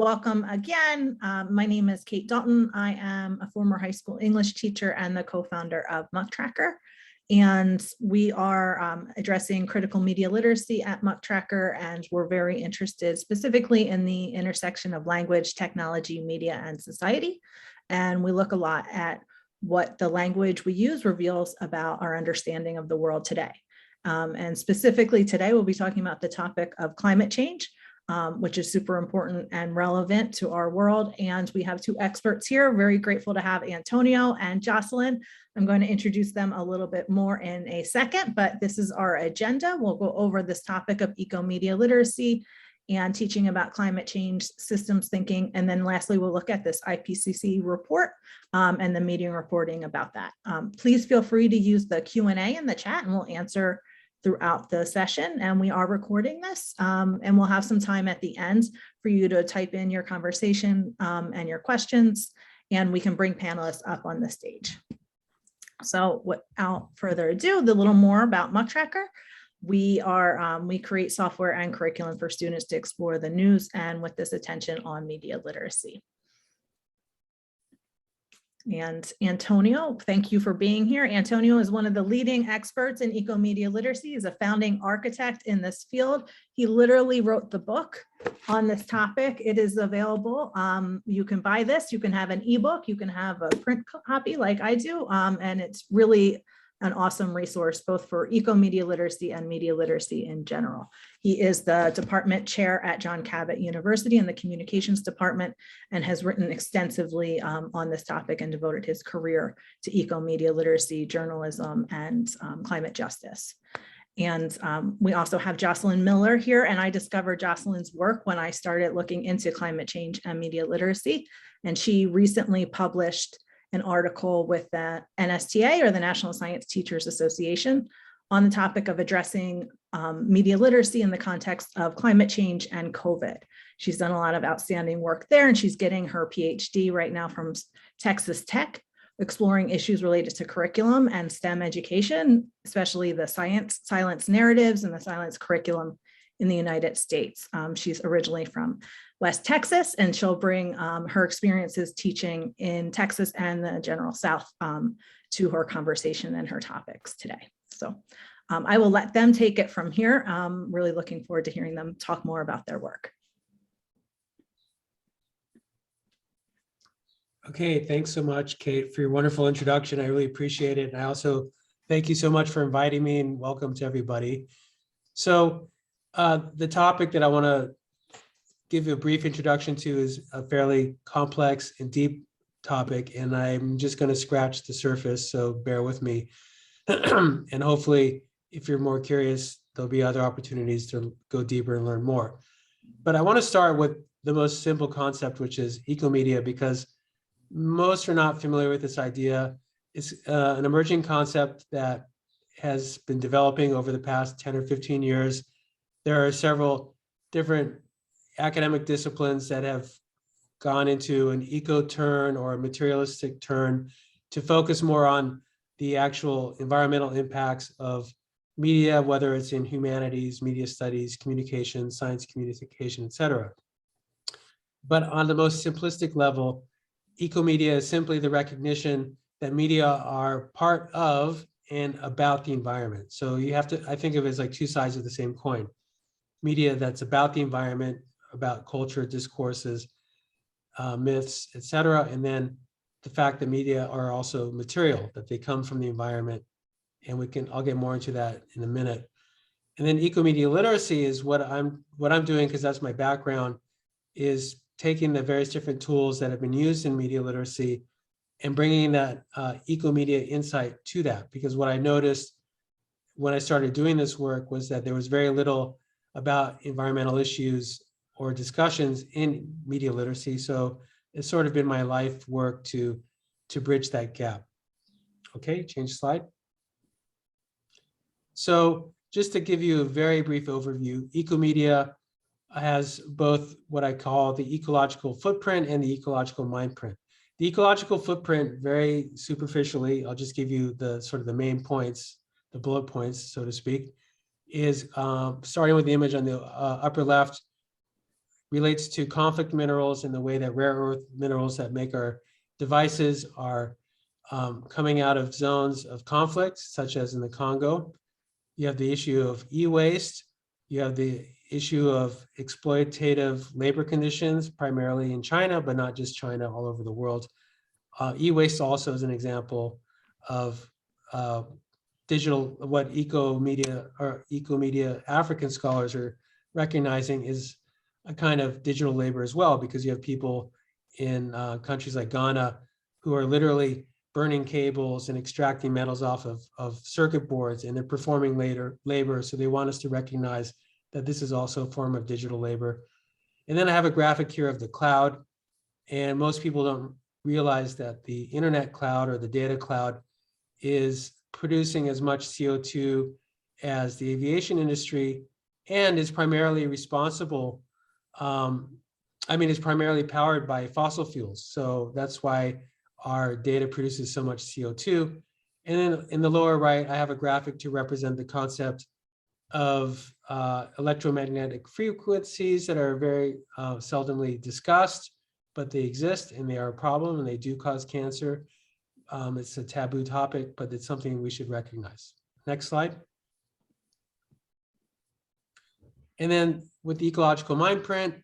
welcome again. My name is Kate Dalton. I am a former high school English teacher and the co-founder of Mucktracker. And we are addressing critical media literacy at Mucktracker, and we're very interested specifically in the intersection of language, technology, media, and society. And we look a lot at what the language we use reveals about our understanding of the world today. And specifically today, we'll be talking about the topic of climate change, which is super important and relevant to our world. And we have two experts here. Very grateful to have Antonio and Jocelyn. I'm going to introduce them a little bit more in a second, but this is our agenda. We'll go over this topic of eco-media literacy and teaching about climate change, systems thinking. And then lastly, we'll look at this IPCC report and the media reporting about that. Please feel free to use the Q&A in the chat and we'll answer throughout the session. And we are recording this and we'll have some time at the end for you to type in your conversation and your questions, and we can bring panelists up on the stage. So without further ado, a little more about Mucktracker. We create software and curriculum for students to explore the news, and with this attention on media literacy. And Antonio, thank you for being here. Antonio is one of the leading experts in eco-media literacy. He's a founding architect in this field. He literally wrote the book on this topic. It is available. You can buy this. You can have an ebook. You can have a print copy like I do. And it's really an awesome resource, both for eco-media literacy and media literacy in general. He is the department chair at John Cabot University in the communications department and has written extensively on this topic and devoted his career to eco-media literacy, journalism, and climate justice. And we also have Jocelyn Miller here, and I discovered Jocelyn's work when I started looking into climate change and media literacy. And she recently published an article with the NSTA, or the National Science Teachers Association, on the topic of addressing media literacy in the context of climate change and COVID. She's done a lot of outstanding work there, and she's getting her PhD right now from Texas Tech, exploring issues related to curriculum and STEM education, especially the silence narratives and the silence curriculum in the United States. She's originally from West Texas, and she'll bring her experiences teaching in Texas and the general South to her conversation and her topics today. So I will let them take it from here. Really looking forward to hearing them talk more about their work. Okay, thanks so much, Kate, for your wonderful introduction. I really appreciate it. And I also thank you so much for inviting me, and welcome to everybody. So the topic that I want to give you a brief introduction to is a fairly complex and deep topic, and I'm just going to scratch the surface, so bear with me. And hopefully, if you're more curious, there'll be other opportunities to go deeper and learn more. But I want to start with the most simple concept, which is ecomedia, because most are not familiar with this idea. It's an emerging concept that has been developing over the past 10 or 15 years. There are several different academic disciplines that have gone into an eco turn or a materialistic turn to focus more on the actual environmental impacts of media, whether it's in humanities, media studies, communication, science communication, etc. But on the most simplistic level, ecomedia is simply the recognition that media are part of and about the environment. So you have to, I think of it as like two sides of the same coin. Media that's about the environment, about culture, discourses, myths, etc. And then the fact that media are also material, that they come from the environment. And I'll get more into that in a minute. And then ecomedia literacy is what I'm doing, because that's my background, is taking the various different tools that have been used in media literacy and bringing that ecomedia insight to that. Because what I noticed when I started doing this work was that there was very little about environmental issues or discussions in media literacy. So it's sort of been my life work to bridge that gap. Okay, change slide. So just to give you a very brief overview, ecomedia has both what I call the ecological footprint and the ecological mind print. The ecological footprint, very superficially, I'll just give you the sort of the main points, the bullet points, so to speak, is starting with the image on the upper left, relates to conflict minerals in the way that rare earth minerals that make our devices are coming out of zones of conflict, such as in the Congo. You have the issue of e-waste. You have the issue of exploitative labor conditions, primarily in China, but not just China, all over the world. E-waste also is an example of digital, what Ecomedia African scholars are recognizing is a kind of digital labor as well, because you have people in countries like Ghana who are literally burning cables and extracting metals off of circuit boards, and they're performing labor. So they want us to recognize that this is also a form of digital labor. And then I have a graphic here of the cloud. And most people don't realize that the internet cloud or the data cloud is producing as much CO2 as the aviation industry, and is primarily responsible. It's primarily powered by fossil fuels. So that's why our data produces so much CO2. And then in the lower right, I have a graphic to represent the concept of electromagnetic frequencies that are very seldomly discussed, but they exist and they are a problem and they do cause cancer. It's a taboo topic, but it's something we should recognize. Next slide. And then with the ecological mindprint,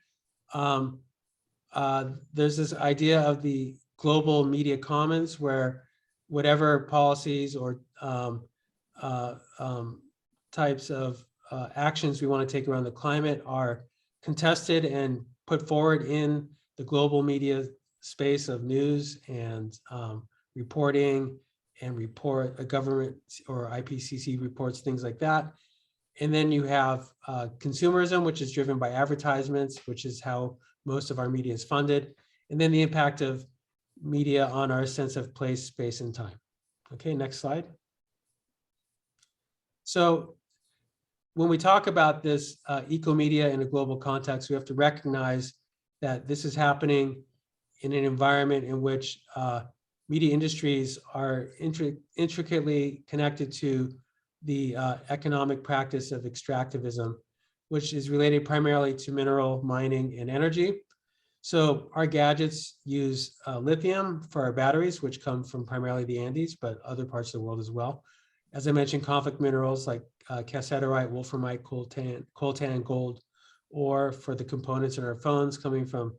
there's this idea of the global media commons, where whatever policies or types of actions we want to take around the climate are contested and put forward in the global media space of news and reporting and government or IPCC reports, things like that. And then you have consumerism, which is driven by advertisements, which is how most of our media is funded. And then the impact of media on our sense of place, space, and time. Okay, next slide. So when we talk about this ecomedia in a global context, we have to recognize that this is happening in an environment in which media industries are intricately connected to the economic practice of extractivism, which is related primarily to mineral mining and energy. So our gadgets use lithium for our batteries, which come from primarily the Andes, but other parts of the world as well. As I mentioned, conflict minerals like cassiterite, wolframite, coltan, gold, or for the components in our phones coming from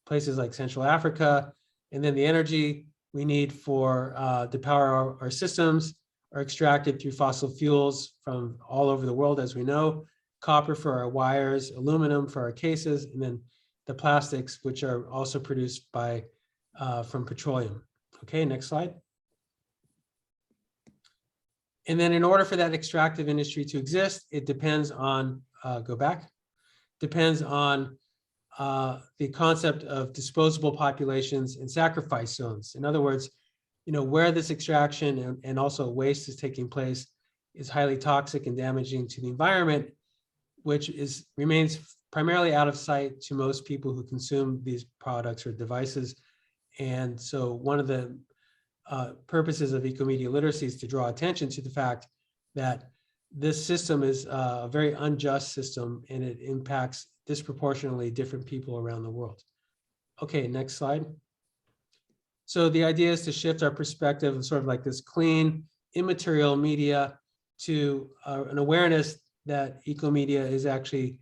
places like Central Africa. And then the energy we need for to power our systems are extracted through fossil fuels from all over the world, as we know. Copper for our wires, aluminum for our cases, and then the plastics, which are also produced by from petroleum. Okay, next slide. And then in order for that extractive industry to exist, it depends on, depends on the concept of disposable populations and sacrifice zones. In other words, where this extraction and also waste is taking place is highly toxic and damaging to the environment, which remains primarily out of sight to most people who consume these products or devices. And so one of the purposes of ecomedia literacy is to draw attention to the fact that this system is a very unjust system, and it impacts disproportionately different people around the world. Okay, next slide. So the idea is to shift our perspective of sort of like this clean, immaterial media to an awareness that ecomedia is actually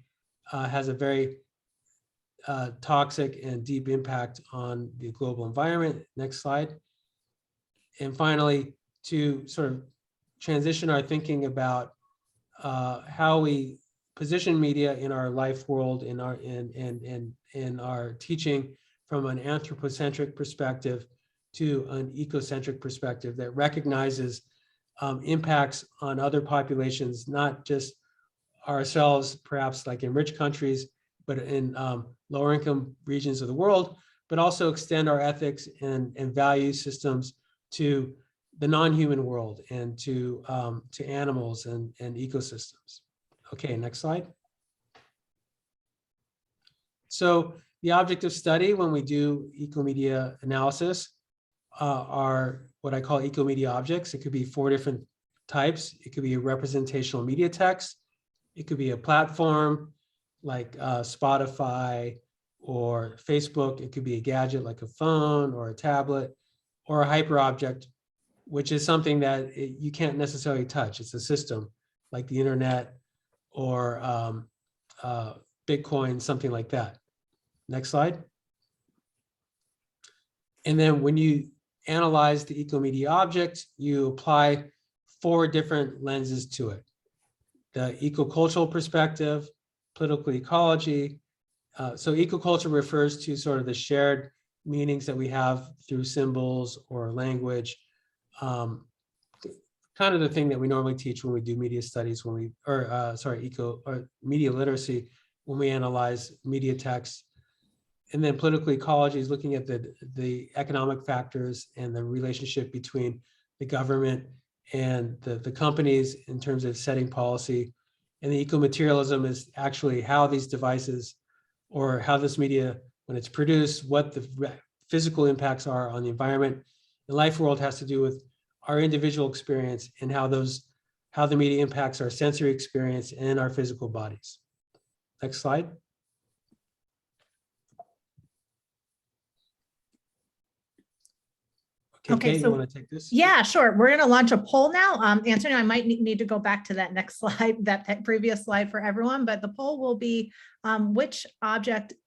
has a very toxic and deep impact on the global environment. Next slide. And finally, to sort of transition our thinking about how we position media in our life world, in our teaching, from an anthropocentric perspective to an ecocentric perspective that recognizes impacts on other populations, not just ourselves, perhaps like in rich countries, but in lower income regions of the world, but also extend our ethics and value systems to the non-human world and to animals and ecosystems. Okay, next slide. So the object of study when we do ecomedia analysis are what I call ecomedia objects. It could be 4 different types. It could be a representational media text. It could be a platform like Spotify, or Facebook. It could be a gadget like a phone or a tablet or a hyperobject, which is something that you can't necessarily touch. It's a system like the internet or Bitcoin, something like that. Next slide. And then when you analyze the Ecomedia object, you apply 4 different lenses to it: the ecocultural perspective, political ecology. So ecoculture refers to sort of the shared meanings that we have through symbols or language. Kind of the thing that we normally teach when we do media studies, when we, or media literacy, when we analyze media text. And then political ecology is looking at the economic factors and the relationship between the government and the companies in terms of setting policy. And the ecomaterialism is actually how these devices or how this media, when it's produced, what the physical impacts are on the environment. The life world has to do with our individual experience and how the media impacts our sensory experience and our physical bodies. Next slide. Okay, Kate, so you want to take this? yeah, sure. We're going to launch a poll now. Antonio, I might need to go back to that next slide, that previous slide for everyone, but the poll will be which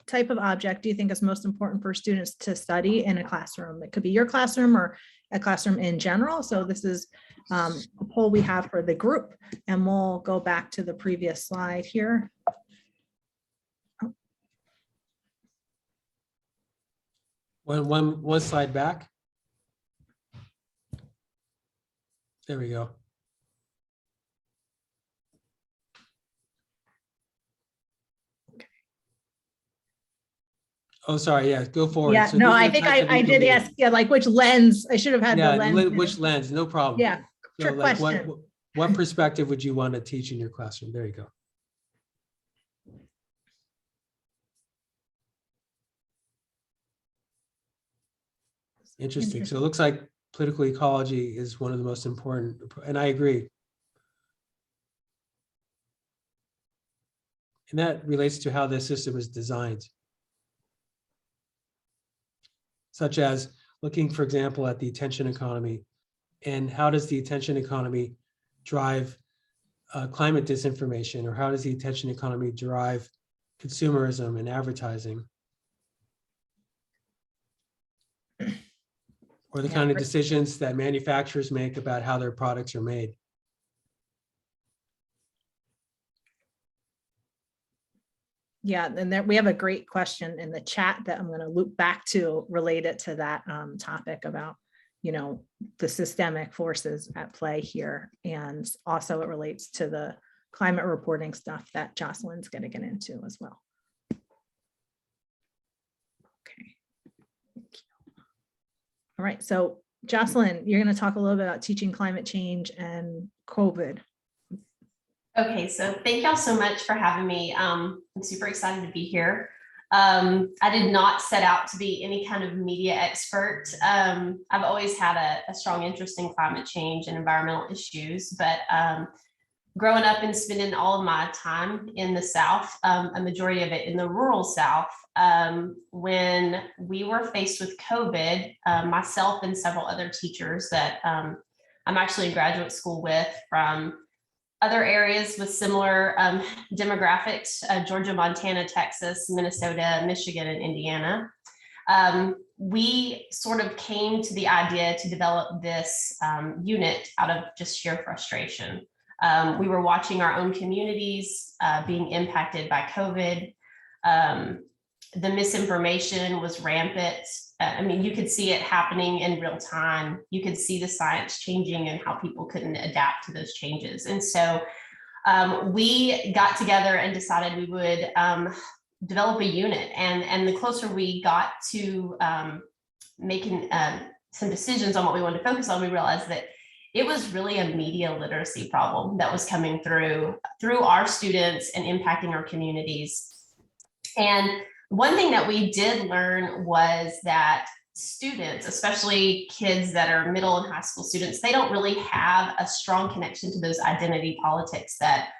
type of object do you think is most important for students to study in a classroom? It could be your classroom or a classroom in general. So this is a poll we have for the group, and we'll go back to the previous slide here. One slide back. There we go. Oh, sorry. Yeah, go forward. Yeah, So no, these are I the think types of I did Ecomedia. ask, yeah, like which lens, I should have had the Yeah, lens. which lens? No problem. Yeah, So trick like question. what perspective would you want to teach in your classroom? There you go. Interesting. So it looks like political ecology is one of the most important, and I agree. And that relates to how this system is designed, such as looking, for example, at the attention economy and how does the attention economy drive climate disinformation, or how does the attention economy drive consumerism and advertising? Or the kind of decisions that manufacturers make about how their products are made. Yeah, and there we have a great question in the chat that I'm going to loop back to related to that topic about, you know, the systemic forces at play here. And also it relates to the climate reporting stuff that Jocelyn's going to get into as well. Okay. Thank you. All right. So Jocelyn, you're going to talk a little bit about teaching climate change and COVID. Okay, so thank y'all so much for having me. I'm super excited to be here. I did not set out to be any kind of media expert. I've always had a strong interest in climate change and environmental issues, but growing up and spending all of my time in the South, a majority of it in the rural South, when we were faced with COVID, myself and several other teachers that I'm actually in graduate school with from other areas with similar demographics, Georgia, Montana, Texas, Minnesota, Michigan, and Indiana. We sort of came to the idea to develop this unit out of just sheer frustration. We were watching our own communities being impacted by COVID. The misinformation was rampant. I mean, you could see it happening in real time. You could see the science changing and how people couldn't adapt to those changes. And so we got together and decided we would develop a unit. And the closer we got to making some decisions on what we wanted to focus on, we realized that it was really a media literacy problem that was coming through our students and impacting our communities. And one thing that we did learn was that students, especially kids that are middle and high school students, they don't really have a strong connection to those identity politics that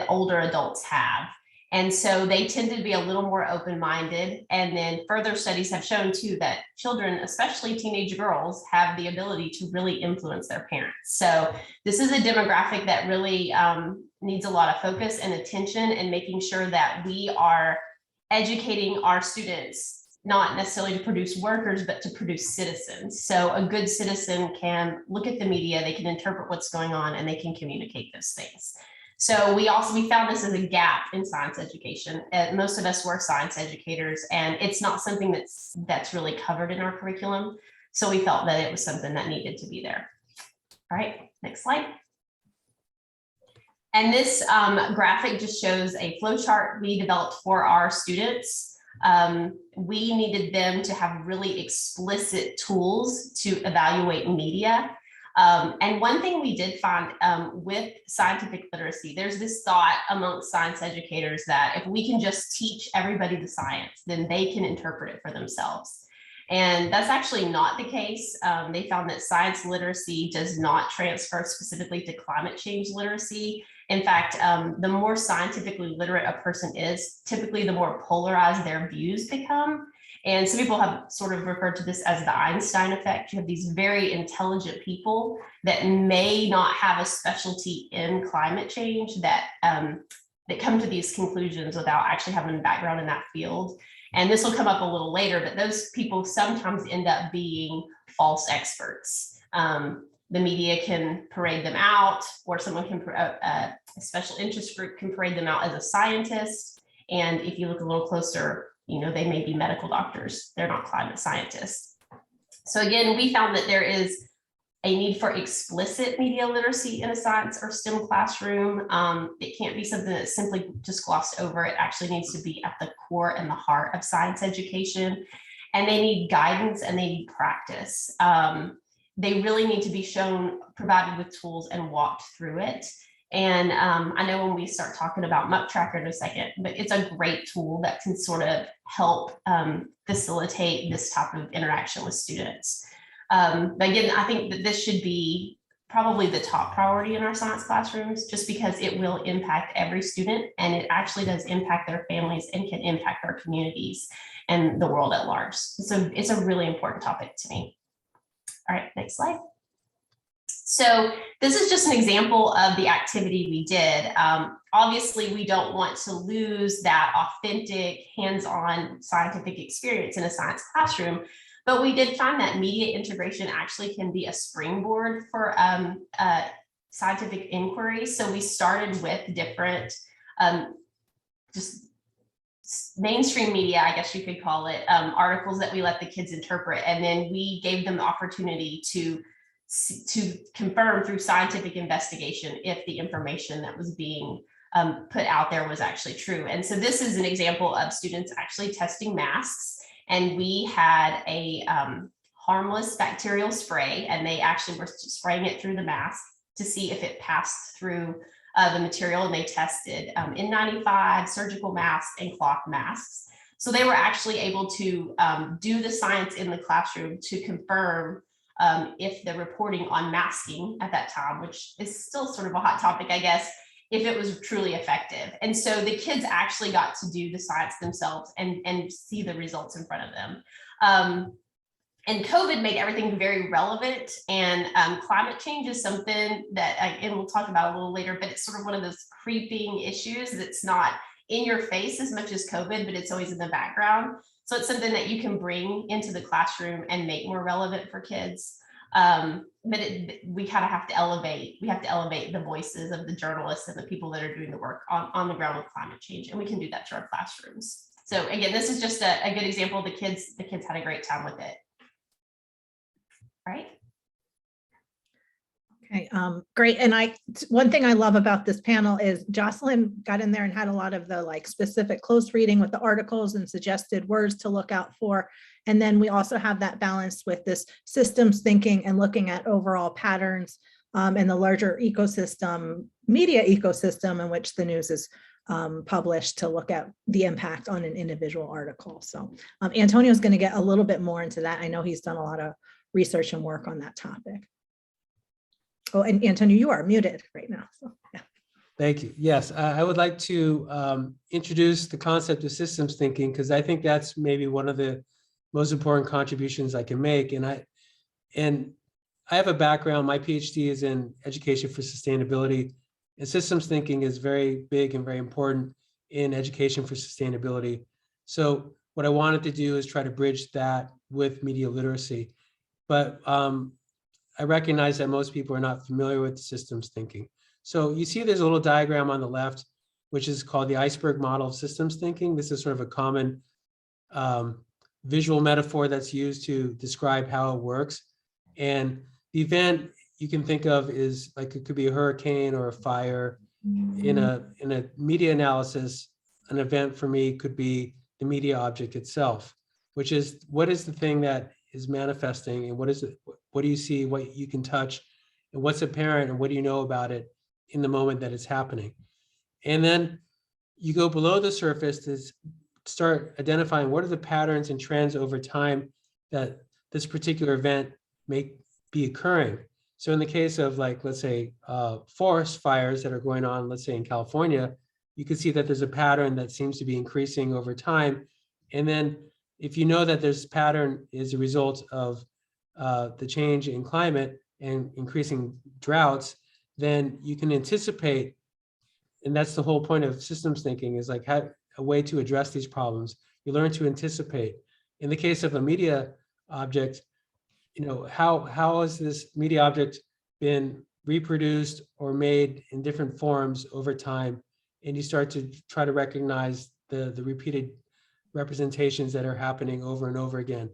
older adults have. And so they tend to be a little more open-minded. And then further studies have shown too that children, especially teenage girls, have the ability to really influence their parents. So this is a demographic that really needs a lot of focus and attention, and making sure that we are educating our students, not necessarily to produce workers, but to produce citizens. So a good citizen can look at the media, they can interpret what's going on, and they can communicate those things. So we found this as a gap in science education. Most of us were science educators, and it's not something that's really covered in our curriculum. So we felt that it was something that needed to be there. All right, next slide. And this graphic just shows a flow chart we developed for our students. We needed them to have really explicit tools to evaluate media. And one thing we did find with scientific literacy, there's this thought amongst science educators that if we can just teach everybody the science, then they can interpret it for themselves. And that's actually not the case. They found that science literacy does not transfer specifically to climate change literacy. In fact, the more scientifically literate a person is, typically the more polarized their views become. And some people have sort of referred to this as the Einstein effect. You have these very intelligent people that may not have a specialty in climate change that come to these conclusions without actually having a background in that field. And this will come up a little later, but those people sometimes end up being false experts. The media can parade them out, or someone can, a special interest group can parade them out as a scientist. And if you look a little closer, you know, they may be medical doctors. They're not climate scientists. So again, we found that there is a need for explicit media literacy in a science or STEM classroom. It can't be something that's simply just glossed over. It actually needs to be at the core and the heart of science education. And they need guidance and they need practice. They really need to be provided with tools and walked through it. And I know when we start talking about Mucktracker in a second, but it's a great tool that can sort of help facilitate this type of interaction with students. But again, I think that this should be probably the top priority in our science classrooms, just because it will impact every student, and it actually does impact their families and can impact our communities and the world at large. So it's a really important topic to me. All right, next slide. So this is just an example of the activity we did. Obviously, we don't want to lose that authentic, hands-on scientific experience in a science classroom, but we did find that media integration actually can be a springboard for scientific inquiry. So we started with different just mainstream media, I guess you could call it, articles that we let the kids interpret, and then we gave them the opportunity to confirm through scientific investigation if the information that was being put out there was actually true. And so this is an example of students actually testing masks, and we had a harmless bacterial spray, and they actually were spraying it through the mask to see if it passed through the material, and they tested N95, surgical masks, and cloth masks. So they were actually able to do the science in the classroom to confirm if the reporting on masking at that time, which is still sort of a hot topic, I guess, if it was truly effective. And so the kids actually got to do the science themselves and see the results in front of them. And COVID made everything very relevant, and climate change is something that, and we'll talk about a little later, but it's sort of one of those creeping issues that's not in your face as much as COVID, but it's always in the background. So it's something that you can bring into the classroom and make more relevant for kids. But we kind of have to elevate the voices of the journalists and the people that are doing the work on the ground with climate change. And we can do that through our classrooms. So again, this is just a good example. The kids had a great time with it. Right. Okay, great. And one thing I love about this panel is Jocelyn got in there and had a lot of the specific close reading with the articles and suggested words to look out for. And then we also have that balance with this systems thinking and looking at overall patterns and the larger ecosystem, media ecosystem in which the news is published, to look at the impact on an individual article. So Antonio is going to get a little bit more into that. I know he's done a lot of research and work on that topic. Oh, and Antonio, you are muted right now. So, yeah. Thank you. Yes, I would like to introduce the concept of systems thinking because I think that's maybe one of the most important contributions I can make. And I have a background. My PhD is in education for sustainability, and systems thinking is very big and very important in education for sustainability. So what I wanted to do is try to bridge that with media literacy. But I recognize that most people are not familiar with systems thinking. So you see there's a little diagram on the left, which is called the iceberg model of systems thinking. This is sort of a common visual metaphor that's used to describe how it works. And the event you can think of is like it could be a hurricane or a fire. In a media analysis, an event for me could be the media object itself, which is what is the thing that is manifesting and what is it, what do you see, what you can touch, and what's apparent and what do you know about it in the moment that it's happening. And then you go below the surface to start identifying what are the patterns and trends over time that this particular event may be occurring. So in the case of like, let's say forest fires that are going on, let's say in California, you can see that there's a pattern that seems to be increasing over time. And then if you know that this pattern is a result of the change in climate and increasing droughts, then you can anticipate, and that's the whole point of systems thinking, is like a way to address these problems. You learn to anticipate. In the case of a media object, you know, how has this media object been reproduced or made in different forms over time? And you start to try to recognize the repeated representations that are happening over and over again.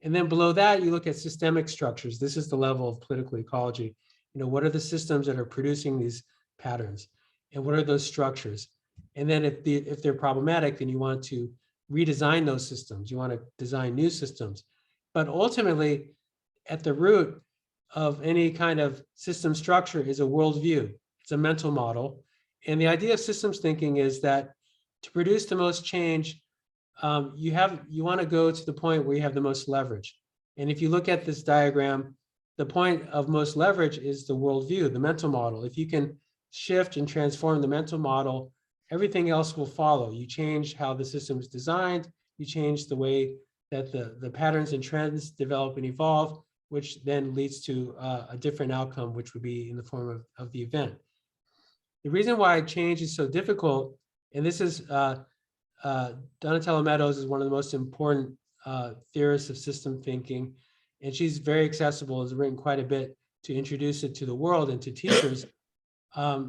And then below that, you look at systemic structures. This is the level of political ecology. You know, what are the systems that are producing these patterns? And what are those structures? And then if they're problematic, then you want to redesign those systems. You want to design new systems. But ultimately, at the root of any kind of system structure is a worldview. It's a mental model. And the idea of systems thinking is that to produce the most change, you want to go to the point where you have the most leverage. And if you look at this diagram, the point of most leverage is the worldview, the mental model. If you can shift and transform the mental model, everything else will follow. You change how the system is designed, you change the way that the patterns and trends develop and evolve, which then leads to a different outcome, which would be in the form of the event. The reason why change is so difficult, and this is Donatella Meadows is one of the most important theorists of system thinking, and she's very accessible, has written quite a bit to introduce it to the world and to teachers.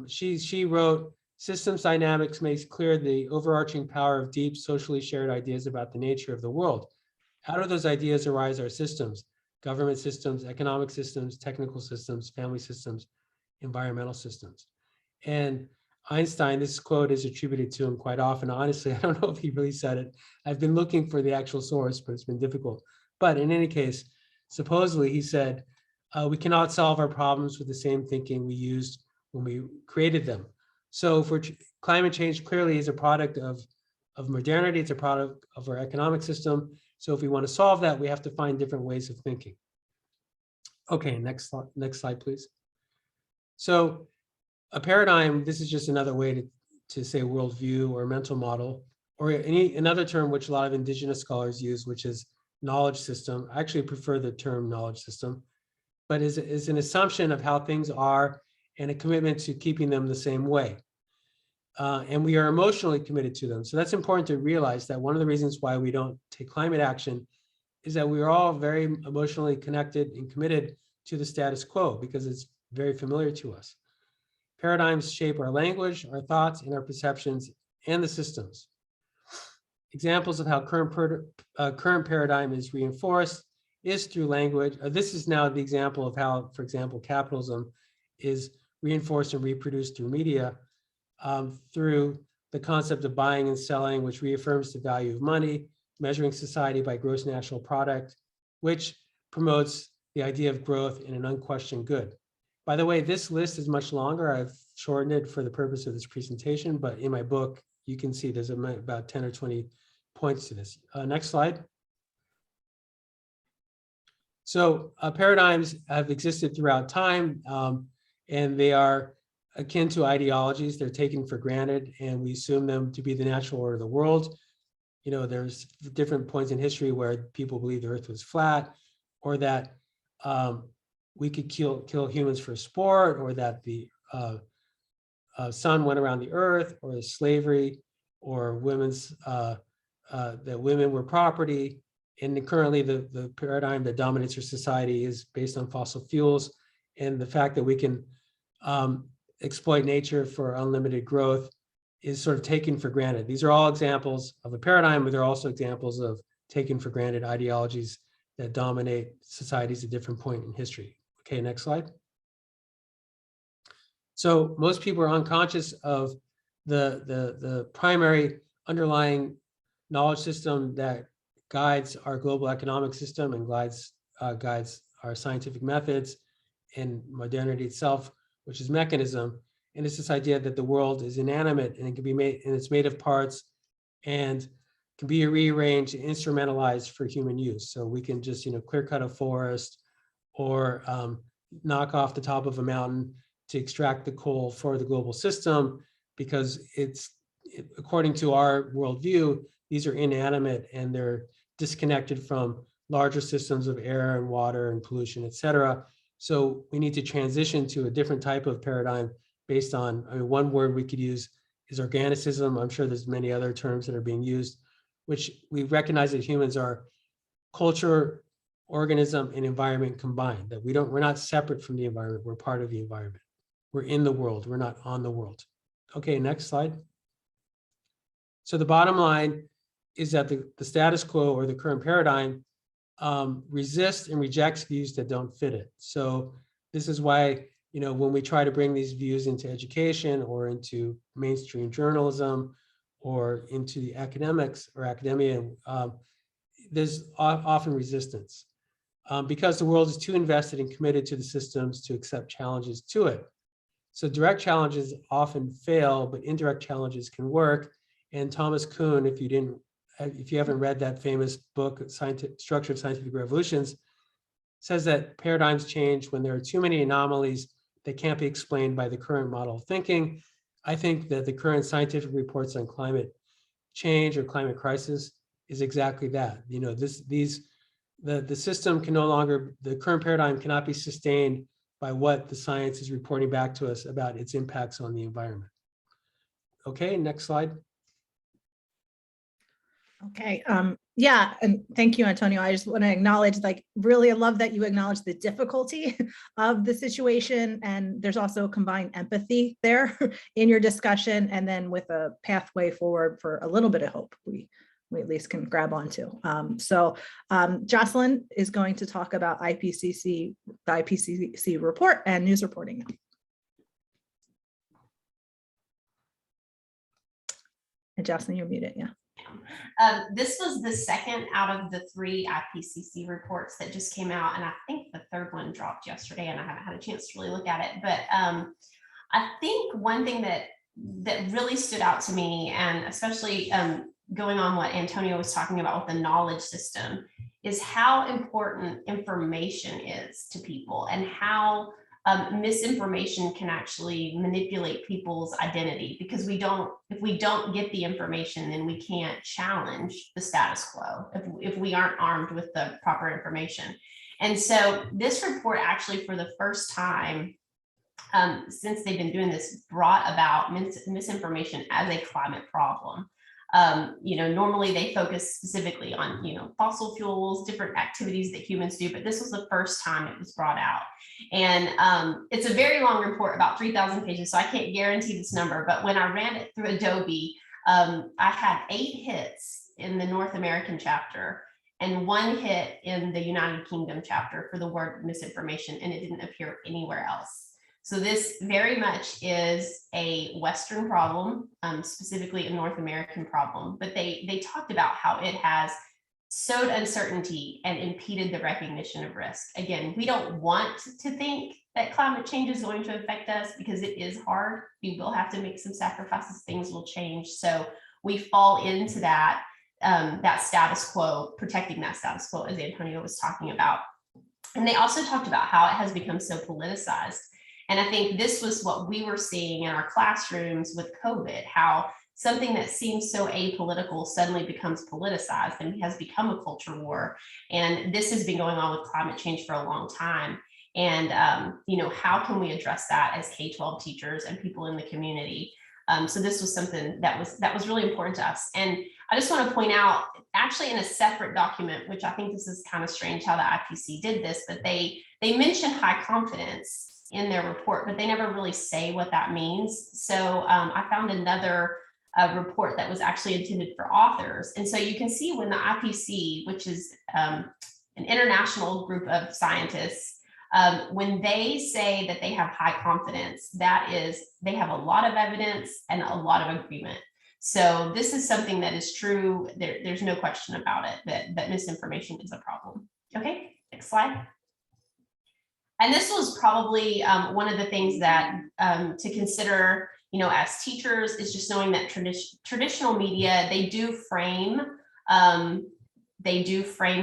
She wrote, systems dynamics makes clear the overarching power of deep socially shared ideas about the nature of the world. Out of those ideas arise our systems, government systems, economic systems, technical systems, family systems, environmental systems. And Einstein, this quote is attributed to him quite often. Honestly, I don't know if he really said it. I've been looking for the actual source, but it's been difficult. But in any case, supposedly he said, we cannot solve our problems with the same thinking we used when we created them. So for climate change clearly is a product of modernity. It's a product of our economic system. So if we want to solve that, we have to find different ways of thinking. Okay, next slide, please. So a paradigm, this is just another way to say worldview or mental model, or another term which a lot of indigenous scholars use, which is knowledge system. I actually prefer the term knowledge system, but is an assumption of how things are and a commitment to keeping them the same way. And we are emotionally committed to them. So that's important to realize, that one of the reasons why we don't take climate action is that we are all very emotionally connected and committed to the status quo because it's very familiar to us. Paradigms shape our language, our thoughts, and our perceptions, and the systems. Examples of how current paradigm is reinforced is through language. This is now the example of how, for example, capitalism is reinforced and reproduced through media, through the concept of buying and selling, which reaffirms the value of money, measuring society by gross national product, which promotes the idea of growth in an unquestioned good. By the way, this list is much longer. I've shortened it for the purpose of this presentation, but in my book, you can see there's about 10 or 20 points to this. Next slide. So paradigms have existed throughout time, and they are akin to ideologies. They're taken for granted, and we assume them to be the natural order of the world. You know, there's different points in history where people believe the earth was flat, or that we could kill humans for sport, or that the sun went around the earth, or slavery, or that women were property. And currently the paradigm that dominates our society is based on fossil fuels, and the fact that we can exploit nature for unlimited growth is sort of taken for granted. These are all examples of a paradigm, but they're also examples of taken for granted ideologies that dominate societies at different point in history. Okay, next slide. So most people are unconscious of the primary underlying knowledge system that guides our global economic system and guides our scientific methods and modernity itself, which is mechanism. And it's this idea that the world is inanimate and it can be made, and it's made of parts and can be rearranged and instrumentalized for human use. So we can just, clear cut a forest or knock off the top of a mountain to extract the coal for the global system, because according to our worldview, these are inanimate and they're disconnected from larger systems of air and water and pollution, et cetera. So we need to transition to a different type of paradigm based on, one word we could use is organicism. I'm sure there's many other terms that are being used, which we recognize that humans are culture, organism, and environment combined, that we're not separate from the environment, we're part of the environment. We're in the world, we're not on the world. Okay, next slide. So the bottom line is that the status quo, or the current paradigm, resists and rejects views that don't fit it. So this is why, when we try to bring these views into education or into mainstream journalism or into the academics or academia, there's often resistance because the world is too invested and committed to the systems to accept challenges to it. So direct challenges often fail, but indirect challenges can work. And Thomas Kuhn, if you haven't read that famous book, Structure of Scientific Revolutions, says that paradigms change when there are too many anomalies that can't be explained by the current model of thinking. I think that the current scientific reports on climate change or climate crisis is exactly that. The system can no longer, the current paradigm cannot be sustained by what the science is reporting back to us about its impacts on the environment. Okay, next slide. Okay, yeah, and thank you, Antonio. I just want to acknowledge, really I love that you acknowledge the difficulty of the situation, and there's also combined empathy there in your discussion, and then with a pathway forward for a little bit of hope we at least can grab onto. Jocelyn is going to talk about the IPCC report and news reporting. And Jocelyn, you're muted, yeah. This was the second out of the 3 IPCC reports that just came out, and I think the third one dropped yesterday, and I haven't had a chance to really look at it. But I think one thing that really stood out to me, and especially going on what Antonio was talking about with the knowledge system, is how important information is to people, and how misinformation can actually manipulate people's identity, because if we don't get the information, then we can't challenge the status quo if we aren't armed with the proper information. And so this report actually, for the first time since they've been doing this, brought about misinformation as a climate problem. Normally they focus specifically on, fossil fuels, different activities that humans do, but this was the first time it was brought out. And it's a very long report, about 3,000 pages, so I can't guarantee this number, but when I ran it through Adobe, I had 8 hits in the North American chapter and 1 hit in the United Kingdom chapter for the word misinformation, and it didn't appear anywhere else. So this very much is a Western problem, specifically a North American problem, but they talked about how it has sowed uncertainty and impeded the recognition of risk. Again, we don't want to think that climate change is going to affect us, because it is hard. We will have to make some sacrifices, things will change. So we fall into that, that status quo, protecting that status quo, as Antonio was talking about. And they also talked about how it has become so politicized. And I think this was what we were seeing in our classrooms with COVID, how something that seems so apolitical suddenly becomes politicized and has become a culture war. And this has been going on with climate change for a long time. And, how can we address that as K-12 teachers and people in the community? So this was something that was really important to us. And I just want to point out, actually in a separate document, which I think this is kind of strange how the IPC did this, but they mention high confidence in their report, but they never really say what that means. So I found another report that was actually intended for authors. And so you can see when the IPC, which is an international group of scientists, when they say that they have high confidence, that is, they have a lot of evidence and a lot of agreement. So this is something that is true. There's no question about it, that misinformation is a problem. Okay, next slide. And this was probably one of the things that to consider, as teachers, is just knowing that traditional media, they do frame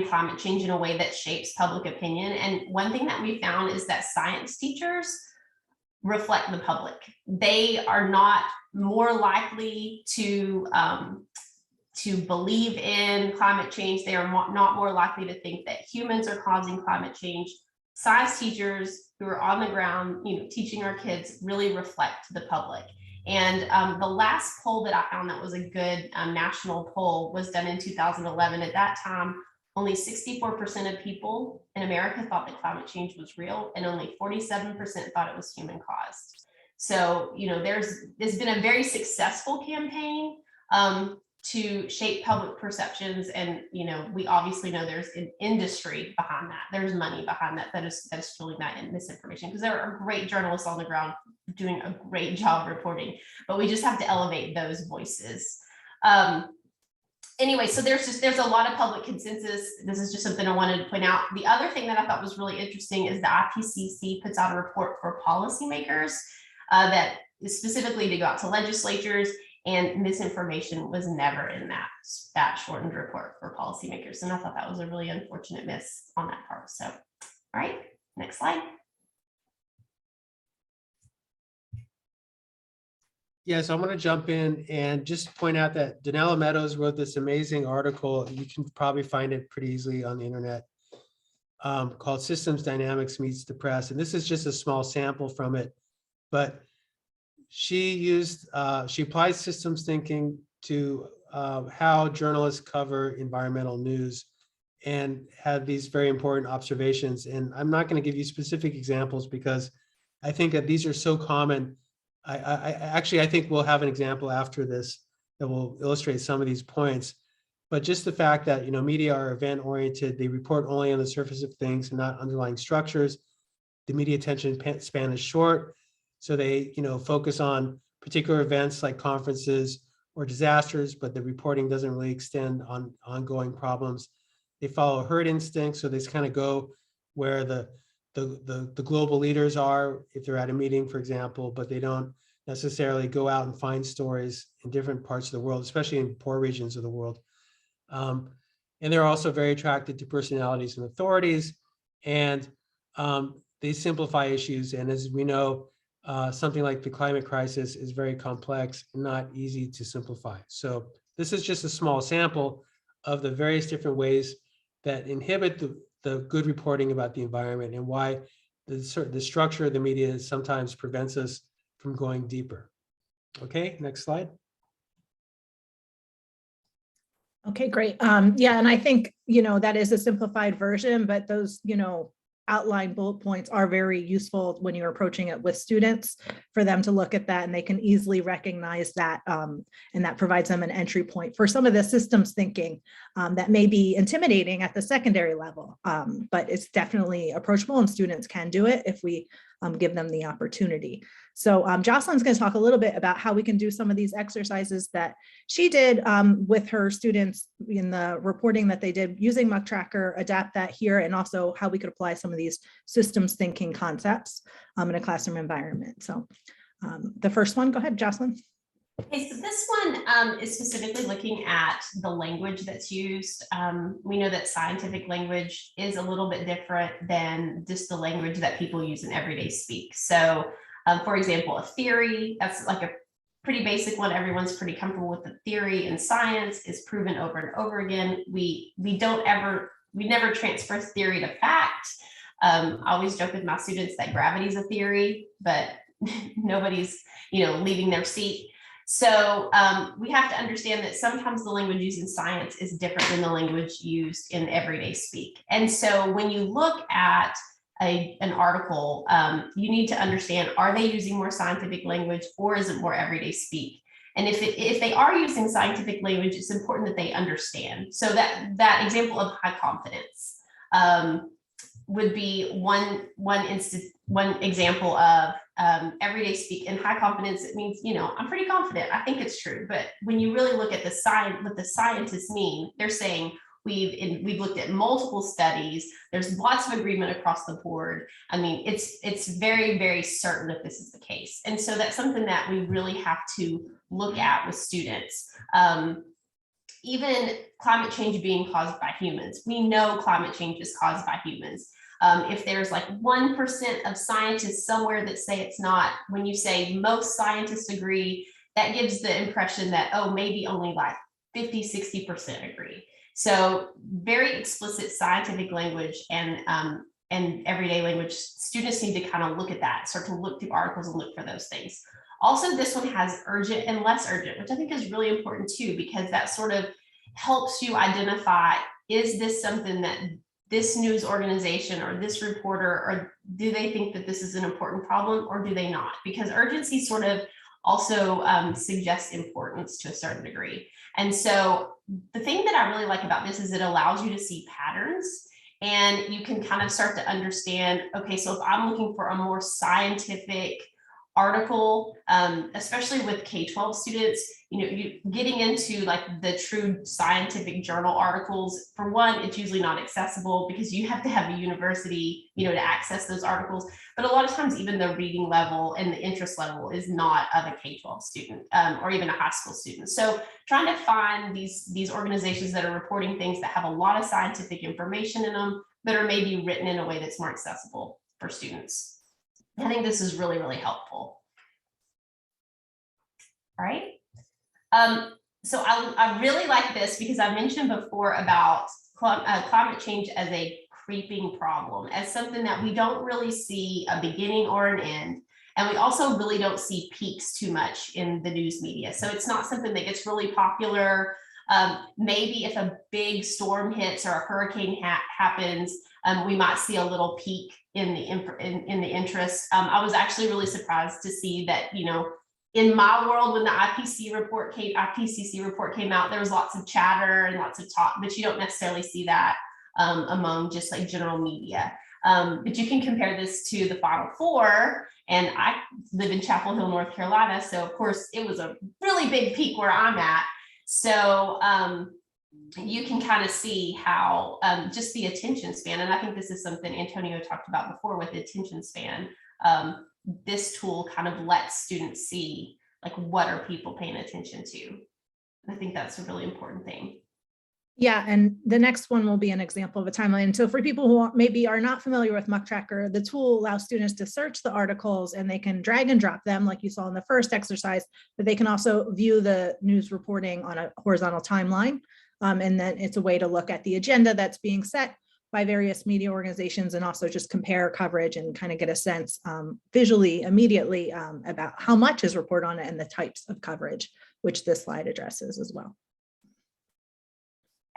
climate change in a way that shapes public opinion. And one thing that we found is that science teachers reflect the public. They are not more likely to believe in climate change. They are not more likely to think that humans are causing climate change. Science teachers who are on the ground, teaching our kids, really reflect the public. And the last poll that I found that was a good national poll was done in 2011. At that time, only 64% of people in America thought that climate change was real, and only 47% thought it was human caused. So, there's been a very successful campaign to shape public perceptions. And, we obviously know there's an industry behind that. There's money behind that. That is truly not misinformation, because there are great journalists on the ground doing a great job reporting, but we just have to elevate those voices. Anyway, so there's a lot of public consensus. This is just something I wanted to point out. The other thing that I thought was really interesting is the IPCC puts out a report for policymakers that is specifically to go out to legislatures, and misinformation was never in that shortened report for policymakers. And I thought that was a really unfortunate miss on that part. So, all right, next slide. Yeah, so I'm going to jump in and just point out that Donella Meadows wrote this amazing article. You can probably find it pretty easily on the internet, called Systems Dynamics Meets the Press. And this is just a small sample from it, but she applies systems thinking to how journalists cover environmental news, and had these very important observations. And I'm not going to give you specific examples because I think that these are so common. I think we'll have an example after this that will illustrate some of these points. But just the fact that, media are event oriented, they report only on the surface of things and not underlying structures. The media attention span is short, so they, focus on particular events like conferences or disasters, but the reporting doesn't really extend on ongoing problems. They follow herd instinct, so they just kind of go where the global leaders are if they're at a meeting, for example, but they don't necessarily go out and find stories in different parts of the world, especially in poor regions of the world. And they're also very attracted to personalities and authorities, and they simplify issues. And as we know, something like the climate crisis is very complex and not easy to simplify. So this is just a small sample of the various different ways that inhibit the good reporting about the environment, and why the structure of the media sometimes prevents us from going deeper. Okay, next slide. Okay, great. Yeah, and I think, that is a simplified version, but those, outline bullet points are very useful when you're approaching it with students, for them to look at that and they can easily recognize that, and that provides them an entry point for some of the systems thinking that may be intimidating at the secondary level, but it's definitely approachable, and students can do it if we give them the opportunity. So Jocelyn's going to talk a little bit about how we can do some of these exercises that she did with her students in the reporting that they did using Mucktracker, adapt that here, and also how we could apply some of these systems thinking concepts in a classroom environment. So the first one, go ahead, Jocelyn. Okay, so this one is specifically looking at the language that's used. We know that scientific language is a little bit different than just the language that people use in everyday speak. So, for example, a theory, that's like a pretty basic one. Everyone's pretty comfortable with the theory, and science is proven over and over again. We never transfer theory to fact. I always joke with my students that gravity is a theory, but nobody's, leaving their seat. So we have to understand that sometimes the language used in science is different than the language used in everyday speak. And so when you look at an article, you need to understand, are they using more scientific language or is it more everyday speak? And if they are using scientific language, it's important that they understand. So that example of high confidence would be one example of everyday speak. In high confidence, it means, I'm pretty confident, I think it's true. But when you really look at what the scientists mean, they're saying we've looked at multiple studies, there's lots of agreement across the board. I mean, it's very, very certain that this is the case. And so that's something that we really have to look at with students. Even climate change being caused by humans, we know climate change is caused by humans. If there's like 1% of scientists somewhere that say it's not, when you say most scientists agree, that gives the impression that, oh, maybe only like 50-60% agree. So very explicit scientific language and everyday language, students need to kind of look at that, start to look through articles and look for those things. Also, this one has urgent and less urgent, which I think is really important too, because that sort of helps you identify, is this something that this news organization or this reporter, or do they think that this is an important problem or do they not? Because urgency sort of also suggests importance to a certain degree. And so the thing that I really like about this is it allows you to see patterns, and you can kind of start to understand, okay, so if I'm looking for a more scientific article, especially with K-12 students, you getting into like the true scientific journal articles, for one, it's usually not accessible because you have to have a university, to access those articles. But a lot of times, even the reading level and the interest level is not of a K-12 student or even a high school student. So trying to find these organizations that are reporting things that have a lot of scientific information in them, but are maybe written in a way that's more accessible for students. I think this is really, really helpful. All right. So I really like this because I mentioned before about climate change as a creeping problem, as something that we don't really see a beginning or an end. And we also really don't see peaks too much in the news media. So it's not something that gets really popular. Maybe if a big storm hits or a hurricane happens, we might see a little peak in the interest. I was actually really surprised to see that, in my world, when the IPCC report came out, there was lots of chatter and lots of talk, but you don't necessarily see that among just like general media. But you can compare this to the Final Four, and I live in Chapel Hill, North Carolina. So of course it was a really big peak where I'm at. So you can kind of see how just the attention span, and I think this is something Antonio talked about before with the attention span, this tool kind of lets students see, like, what are people paying attention to. I think that's a really important thing. Yeah, and the next one will be an example of a timeline. So for people who maybe are not familiar with Mucktracker, the tool allows students to search the articles and they can drag and drop them like you saw in the first exercise, but they can also view the news reporting on a horizontal timeline. And then it's a way to look at the agenda that's being set by various media organizations and also just compare coverage and kind of get a sense visually immediately about how much is reported on it and the types of coverage, which this slide addresses as well.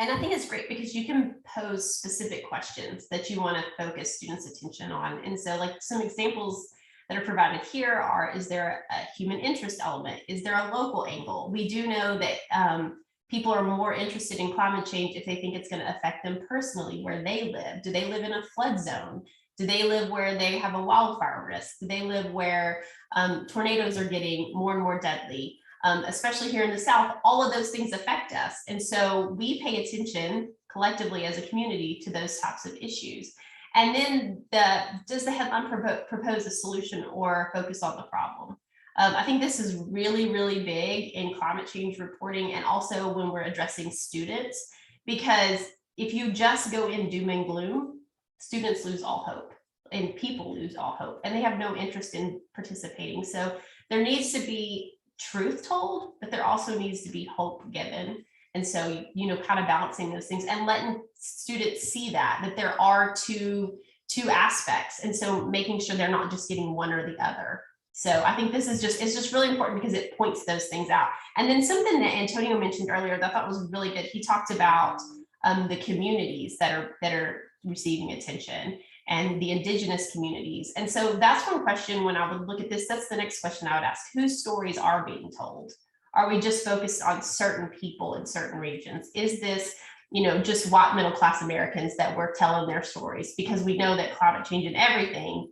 And I think it's great because you can pose specific questions that you want to focus students' attention on. And so, like, some examples that are provided here are, is there a human interest element? Is there a local angle? We do know that people are more interested in climate change if they think it's going to affect them personally, where they live. Do they live in a flood zone? Do they live where they have a wildfire risk? Do they live where tornadoes are getting more and more deadly? Especially here in the South, all of those things affect us. And so we pay attention collectively as a community to those types of issues. And then does the headline propose a solution or focus on the problem? I think this is really, really big in climate change reporting, and also when we're addressing students, because if you just go in doom and gloom, students lose all hope and people lose all hope, and they have no interest in participating. So there needs to be truth told, but there also needs to be hope given. And so, you know, kind of balancing those things and letting students see that there are two aspects. And so making sure they're not just getting one or the other. So I think this is it's just really important because it points those things out. And then something that Antonio mentioned earlier that I thought was really good. He talked about the communities that are receiving attention and the indigenous communities. And so that's one question when I would look at this, that's the next question I would ask: whose stories are being told? Are we just focused on certain people in certain regions? Is this, you know, just white middle class Americans that we're telling their stories? Because we know that climate change and everything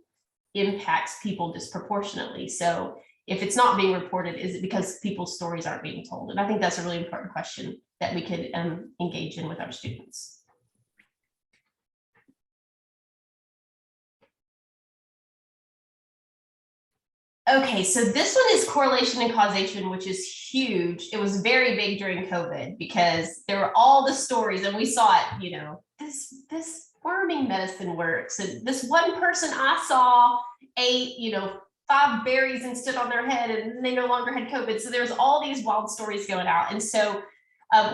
impacts people disproportionately. So if it's not being reported, is it because people's stories aren't being told? And I think that's a really important question that we could engage in with our students. Okay, so this one is correlation and causation, which is huge. It was very big during COVID because there were all the stories, and we saw it, you know, this worming medicine works. And this one person I saw ate, you know, 5 berries and stood on their head and they no longer had COVID. So there's all these wild stories going out. And so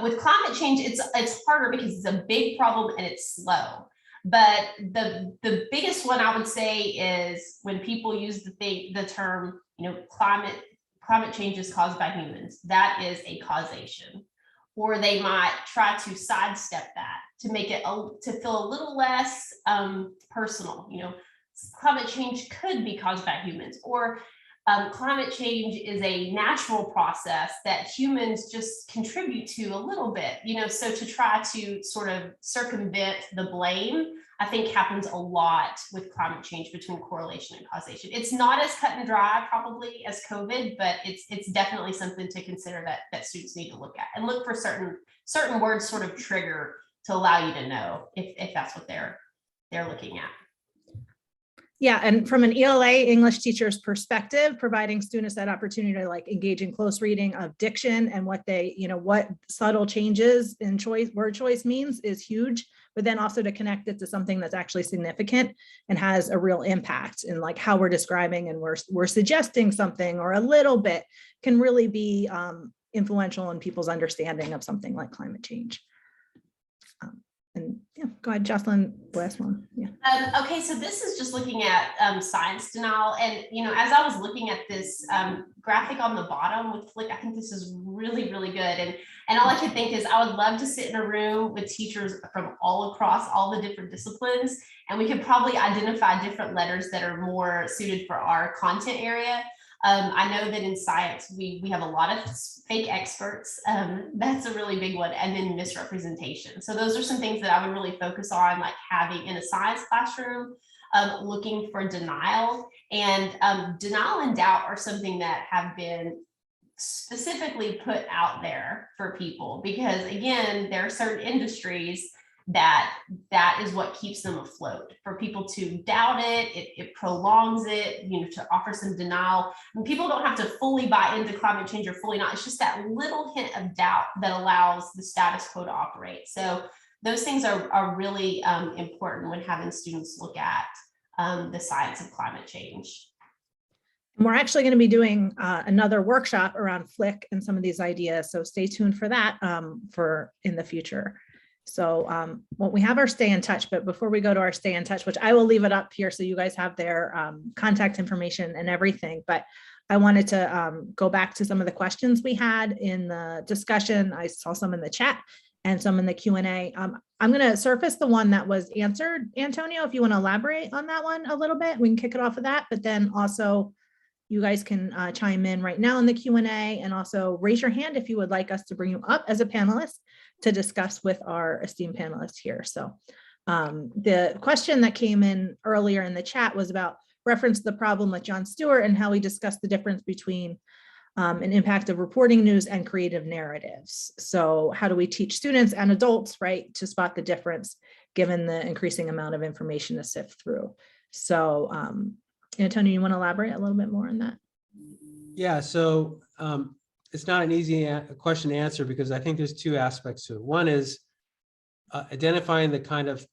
with climate change, it's harder because it's a big problem and it's slow. But the biggest one I would say is when people use the term, you know, climate change is caused by humans. That is a causation. Or they might try to sidestep that to make it to feel a little less personal. You know, climate change could be caused by humans, or climate change is a natural process that humans just contribute to a little bit, you know. So to try to sort of circumvent the blame, I think happens a lot with climate change between correlation and causation. It's not as cut and dry probably as COVID, but it's definitely something to consider that students need to look at, and look for certain words sort of trigger to allow you to know if that's what they're looking at. Yeah, and from an ELA English teacher's perspective, providing students that opportunity to like engage in close reading of diction and what they, you know, what subtle changes in word choice means is huge, but then also to connect it to something that's actually significant and has a real impact in like how we're describing and we're suggesting something or a little bit can really be influential in people's understanding of something like climate change. And yeah, go ahead, Jocelyn, last one. Yeah. Okay, so this is just looking at science denial. And, you know, as I was looking at this graphic on the bottom with Flick, I think this is really, really good. And all I could think is I would love to sit in a room with teachers from all across all the different disciplines, and we could probably identify different letters that are more suited for our content area. I know that in science, we have a lot of fake experts. That's a really big one. And then misrepresentation. So those are some things that I would really focus on, like having in a science classroom, looking for denial. And denial and doubt are something that have been specifically put out there for people, because again, there are certain industries that is what keeps them afloat. For people to doubt it prolongs it, you know, to offer some denial. And people don't have to fully buy into climate change or fully not. It's just that little hint of doubt that allows the status quo to operate. So those things are really important when having students look at the science of climate change. And we're actually going to be doing another workshop around Flick and some of these ideas. So stay tuned for that for in the future. So well, we have our stay in touch, but before we go to our stay in touch, which I will leave it up here so you guys have their contact information and everything, but I wanted to go back to some of the questions we had in the discussion. I saw some in the chat and some in the Q&A. I'm going to surface the one that was answered. Antonio, if you want to elaborate on that one a little bit, we can kick it off with that, but then also you guys can chime in right now in the Q&A, and also raise your hand if you would like us to bring you up as a panelist to discuss with our esteemed panelists here. So the question that came in earlier in the chat was about reference the problem with John Stewart and how we discussed the difference between an impact of reporting news and creative narratives. So how do we teach students and adults, right, to spot the difference given the increasing amount of information to sift through? So Antonio, you want to elaborate a little bit more on that? Yeah, so it's not an easy question to answer because I think there's two aspects to it. One is identifying the kind of,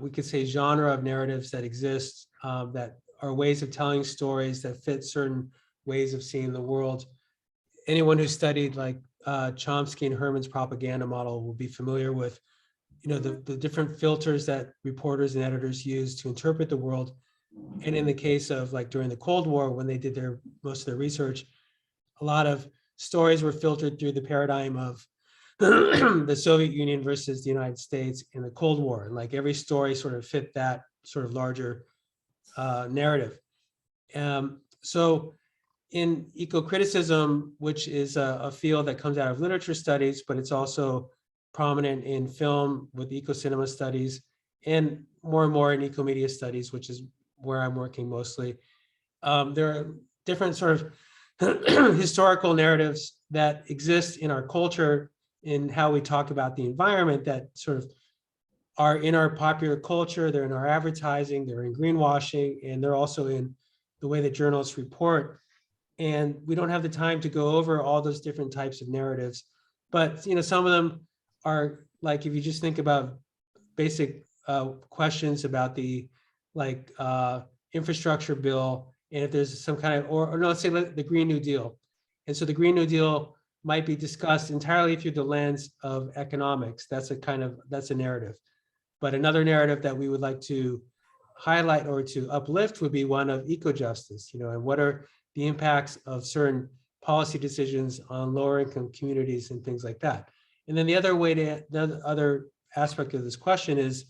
we could say, genre of narratives that exist, that are ways of telling stories that fit certain ways of seeing the world. Anyone who studied like Chomsky and Herman's propaganda model will be familiar with, the different filters that reporters and editors use to interpret the world. And in the case of like during the Cold War, when they did most of their research, a lot of stories were filtered through the paradigm of the Soviet Union versus the United States in the Cold War. And like every story sort of fit that sort of larger narrative. So in eco-criticism, which is a field that comes out of literature studies, but it's also prominent in film with eco-cinema studies, and more in eco-media studies, which is where I'm working mostly. There are different sort of historical narratives that exist in our culture in how we talk about the environment that sort of are in our popular culture, they're in our advertising, they're in greenwashing, and they're also in the way that journalists report. And we don't have the time to go over all those different types of narratives. But some of them are like, if you just think about basic questions about the infrastructure bill, and if there's some kind of, or no, let's say the Green New Deal. And so the Green New Deal might be discussed entirely through the lens of economics. That's a narrative. But another narrative that we would like to highlight or to uplift would be one of eco-justice, and what are the impacts of certain policy decisions on lower income communities and things like that. And then the other aspect of this question is,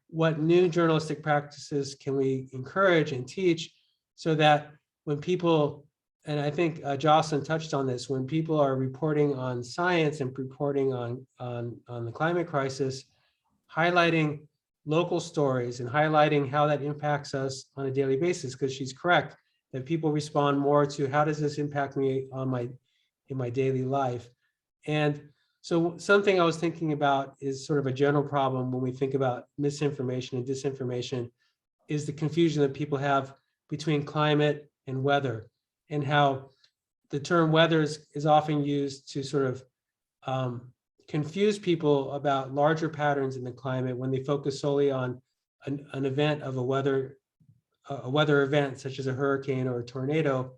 what new journalistic practices can we encourage and teach so that when people, and I think Jocelyn touched on this, when people are reporting on science and reporting on the climate crisis, highlighting local stories and highlighting how that impacts us on a daily basis, because she's correct that people respond more to how does this impact me in my daily life. And so something I was thinking about is sort of a general problem when we think about misinformation and disinformation, is the confusion that people have between climate and weather, and how the term weather is often used to sort of confuse people about larger patterns in the climate when they focus solely on an event of a weather event, such as a hurricane or a tornado,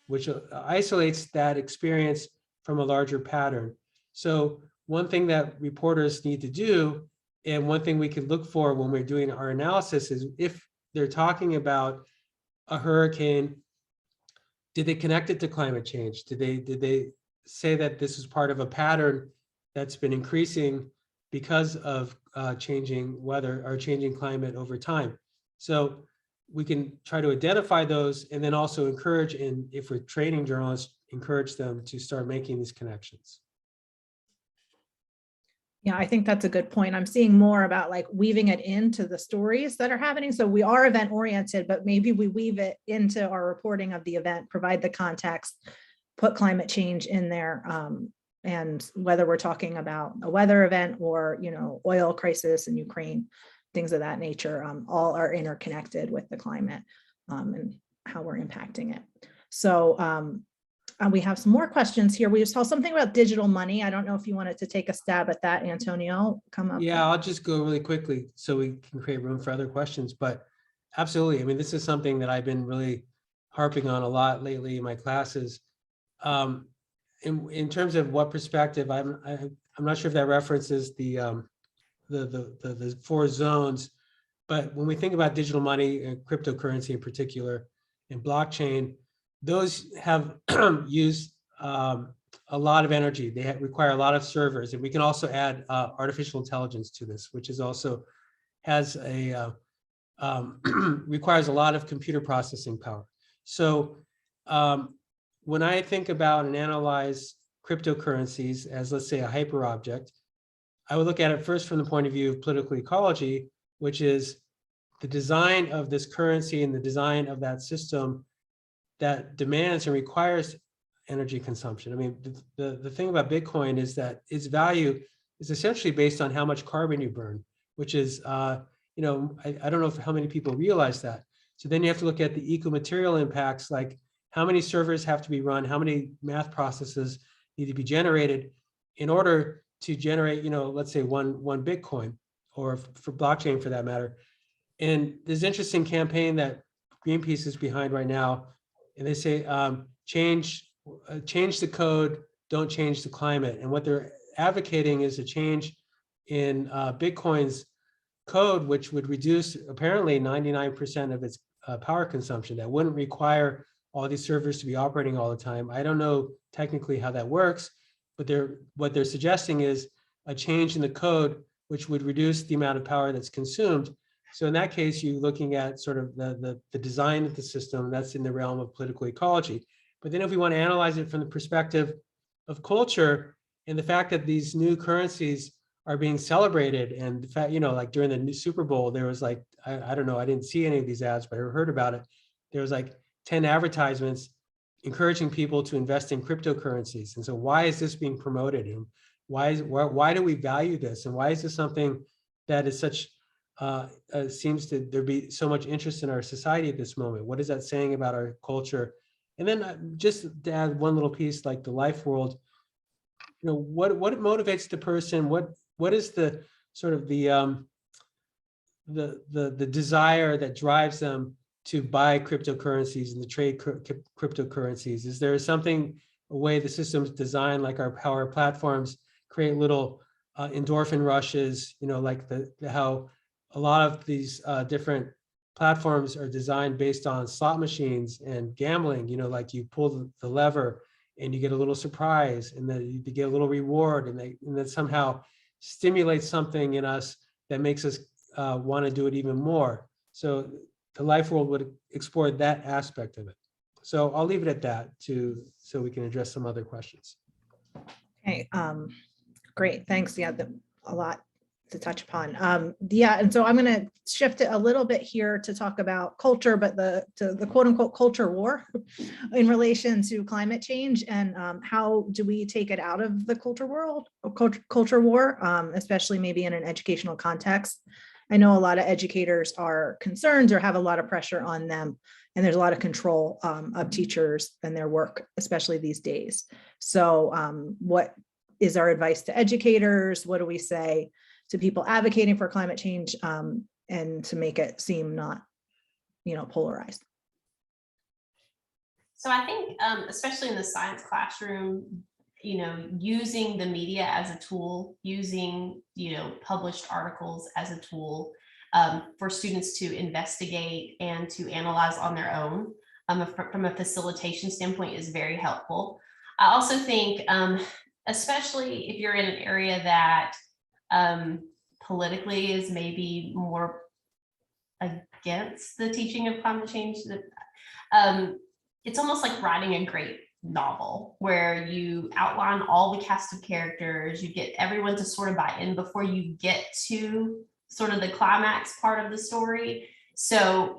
which isolates that experience from a larger pattern. So one thing that reporters need to do, and one thing we can look for when we're doing our analysis, is if they're talking about a hurricane, did they connect it to climate change? Did they say that this is part of a pattern that's been increasing because of changing weather or changing climate over time? So we can try to identify those, and then also encourage, and if we're training journalists, encourage them to start making these connections. Yeah, I think that's a good point. I'm seeing more about like weaving it into the stories that are happening. So we are event oriented, but maybe we weave it into our reporting of the event, provide the context, put climate change in there. And whether we're talking about a weather event or, oil crisis in Ukraine, things of that nature, all are interconnected with the climate and how we're impacting it. So we have some more questions here. We saw something about digital money. I don't know if you wanted to take a stab at that, Antonio. Come up. Yeah, I'll just go really quickly so we can create room for other questions. But absolutely, I mean, this is something that I've been really harping on a lot lately in my classes. In terms of what perspective, I'm not sure if that references the 4 zones, but when we think about digital money and cryptocurrency in particular, and blockchain, those have used a lot of energy. They require a lot of servers, and we can also add artificial intelligence to this, which is also has a requires a lot of computer processing power. So when I think about and analyze cryptocurrencies as, let's say, a hyperobject, I would look at it first from the point of view of political ecology, which is the design of this currency and the design of that system that demands and requires energy consumption. I mean, the thing about Bitcoin is that its value is essentially based on how much carbon you burn, which is, I don't know how many people realize that. So then you have to look at the eco-material impacts, like how many servers have to be run, how many math processes need to be generated in order to generate, let's say one Bitcoin, or for blockchain for that matter. And there's an interesting campaign that Greenpeace is behind right now, and they say, change the code, don't change the climate. And what they're advocating is a change in Bitcoin's code, which would reduce apparently 99% of its power consumption. That wouldn't require all these servers to be operating all the time. I don't know technically how that works, but what they're suggesting is a change in the code, which would reduce the amount of power that's consumed. So in that case, you're looking at sort of the design of the system that's in the realm of political ecology. But then if we want to analyze it from the perspective of culture and the fact that these new currencies are being celebrated, and the fact, like during the new Super Bowl, there was like, I don't know, I didn't see any of these ads, but I heard about it. There was like 10 advertisements encouraging people to invest in cryptocurrencies. And so why is this being promoted? And why do we value this? And why is this something that is such, seems to there be so much interest in our society at this moment? What is that saying about our culture? And then just to add one little piece, like the life world, what motivates the person? What is the sort of the desire that drives them to buy cryptocurrencies and to trade cryptocurrencies? Is there something, a way the system's designed, like how our platforms create little endorphin rushes, like how a lot of these different platforms are designed based on slot machines and gambling, like you pull the lever and you get a little surprise, and then you get a little reward, and that somehow stimulates something in us that makes us want to do it even more. So the life world would explore that aspect of it. So I'll leave it at that so we can address some other questions. Okay, great, thanks. Yeah, a lot to touch upon. Yeah, and so I'm going to shift it a little bit here to talk about culture, but the quote unquote culture war in relation to climate change, and how do we take it out of the culture war, especially maybe in an educational context. I know a lot of educators are concerned or have a lot of pressure on them, and there's a lot of control of teachers and their work, especially these days. So what is our advice to educators? What do we say to people advocating for climate change, and to make it seem not, polarized? So I think, especially in the science classroom, using the media as a tool, using, published articles as a tool for students to investigate and to analyze on their own from a facilitation standpoint is very helpful. I also think, especially if you're in an area that politically is maybe more against the teaching of climate change, that it's almost like writing a great novel where you outline all the cast of characters, you get everyone to sort of buy in before you get to sort of the climax part of the story. So,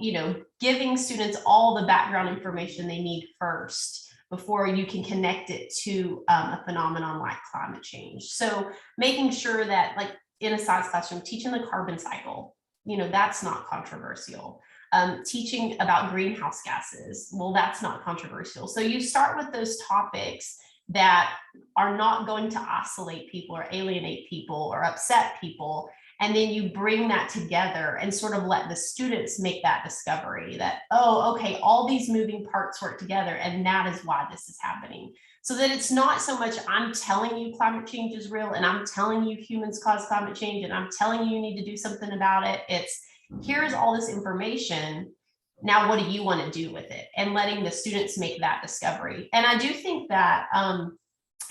giving students all the background information they need first before you can connect it to a phenomenon like climate change. So making sure that, like in a science classroom, teaching the carbon cycle, that's not controversial. Teaching about greenhouse gases, well, that's not controversial. So you start with those topics that are not going to isolate people or alienate people or upset people. And then you bring that together and sort of let the students make that discovery that, oh, okay, all these moving parts work together, and that is why this is happening. So that it's not so much I'm telling you climate change is real, and I'm telling you humans cause climate change, and I'm telling you you need to do something about it. It's here's all this information. Now, what do you want to do with it? And letting the students make that discovery. And I do think that, and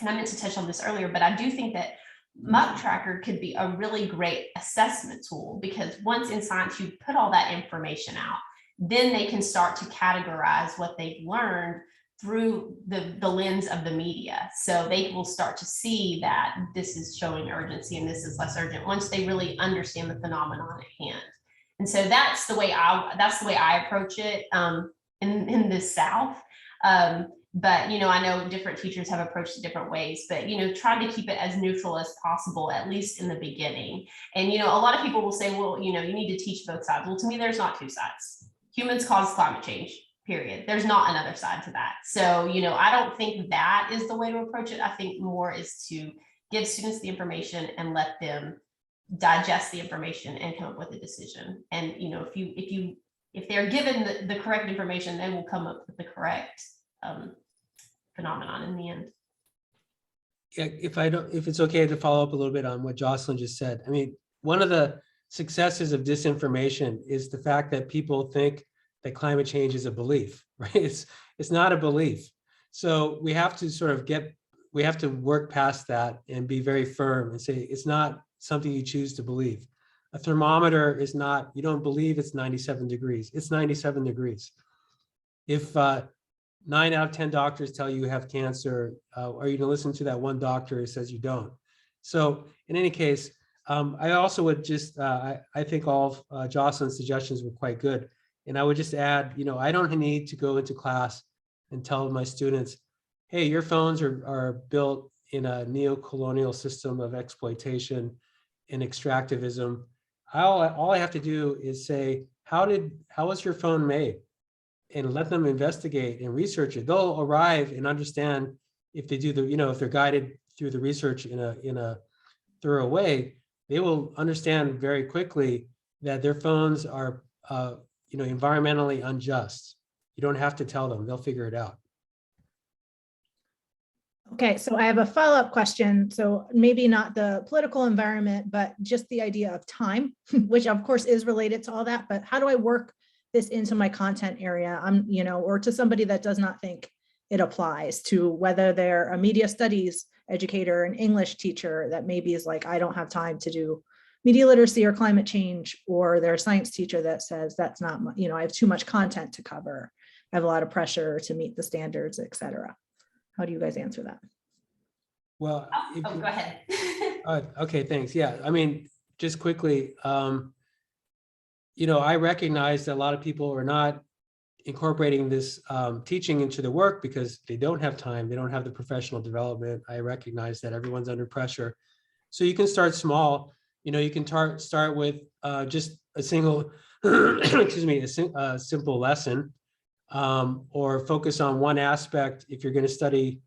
I meant to touch on this earlier, but I do think that Mucktracker could be a really great assessment tool, because once in science you put all that information out, then they can start to categorize what they've learned through the lens of the media. So they will start to see that this is showing urgency and this is less urgent once they really understand the phenomenon at hand. And so that's the way I approach it in the South. But, I know different teachers have approached it different ways, but, trying to keep it as neutral as possible, at least in the beginning. And, a lot of people will say, well, you need to teach both sides. Well, to me, there's not two sides. Humans cause climate change. period. There's not another side to that. So, you know, I don't think that is the way to approach it. I think more is to give students the information and let them digest the information and come up with a decision. And, you know, if they're given the correct information, they will come up with the correct phenomenon in the end. Yeah, if it's okay to follow up a little bit on what Jocelyn just said. I mean, one of the successes of disinformation is the fact that people think that climate change is a belief, right? It's not a belief. So we have to sort of we have to work past that and be very firm and say, it's not something you choose to believe. A thermometer is not, you don't believe it's 97 degrees, it's 97 degrees. If 9 out of 10 doctors tell you have cancer, are you gonna listen to that one doctor who says you don't? So in any case, I also would just, I think all of Jocelyn's suggestions were quite good. And I would just add, you know, I don't need to go into class and tell my students, hey, your phones are built in a neo-colonial system of exploitation and extractivism. All I have to do is say, how was your phone made? And let them investigate and research it. They'll arrive and understand if they do if they're guided through the research in a thorough way, they will understand very quickly that their phones are environmentally unjust. You don't have to tell them, they'll figure it out. Okay, so I have a follow-up question. So maybe not the political environment, but just the idea of time, which of course is related to all that, but how do I work this into my content area? Or to somebody that does not think it applies, to whether they're a media studies educator, an English teacher that maybe is like, I don't have time to do media literacy or climate change, or they're a science teacher that says that's not, I have too much content to cover. I have a lot of pressure to meet the standards, et cetera. How do you guys answer that? Well, go ahead. Okay, thanks. Yeah, I mean, just quickly, I recognize that a lot of people are not incorporating this teaching into the work because they don't have time. They don't have the professional development. I recognize that everyone's under pressure. So you can start small. You can start with just a single, a simple lesson, or focus on one aspect. If you're going to study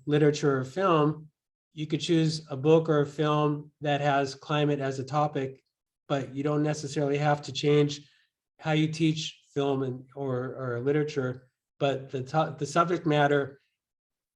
literature or film, you could choose a book or a film that has climate as a topic, but you don't necessarily have to change how you teach film or literature, but the subject matter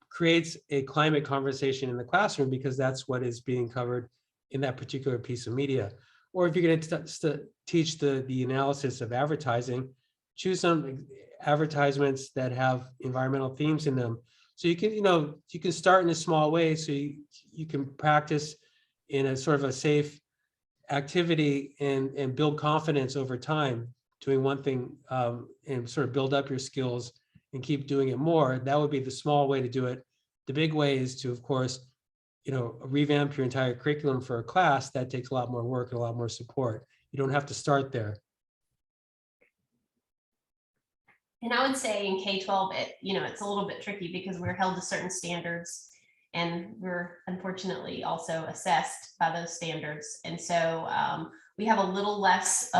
creates a climate conversation in the classroom because that's what is being covered in that particular piece of media. Or if you're going to teach the analysis of advertising, choose some advertisements that have environmental themes in them. So you can start in a small way, so you can practice in a sort of a safe activity and build confidence over time doing one thing, and sort of build up your skills and keep doing it more. That would be the small way to do it. The big way is to, of course, revamp your entire curriculum for a class. That takes a lot more work and a lot more support. You don't have to start there. And I would say in K-12, it's a little bit tricky because we're held to certain standards and we're unfortunately also assessed by those standards. And so we have a little less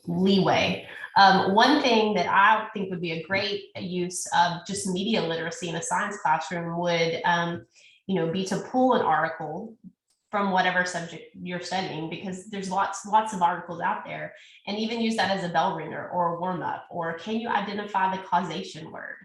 leeway. One thing that I think would be a great use of just media literacy in a science classroom would, be to pull an article from whatever subject you're studying, because there's lots of articles out there, and even use that as a bell ringer or a warm up, or can you identify the causation word?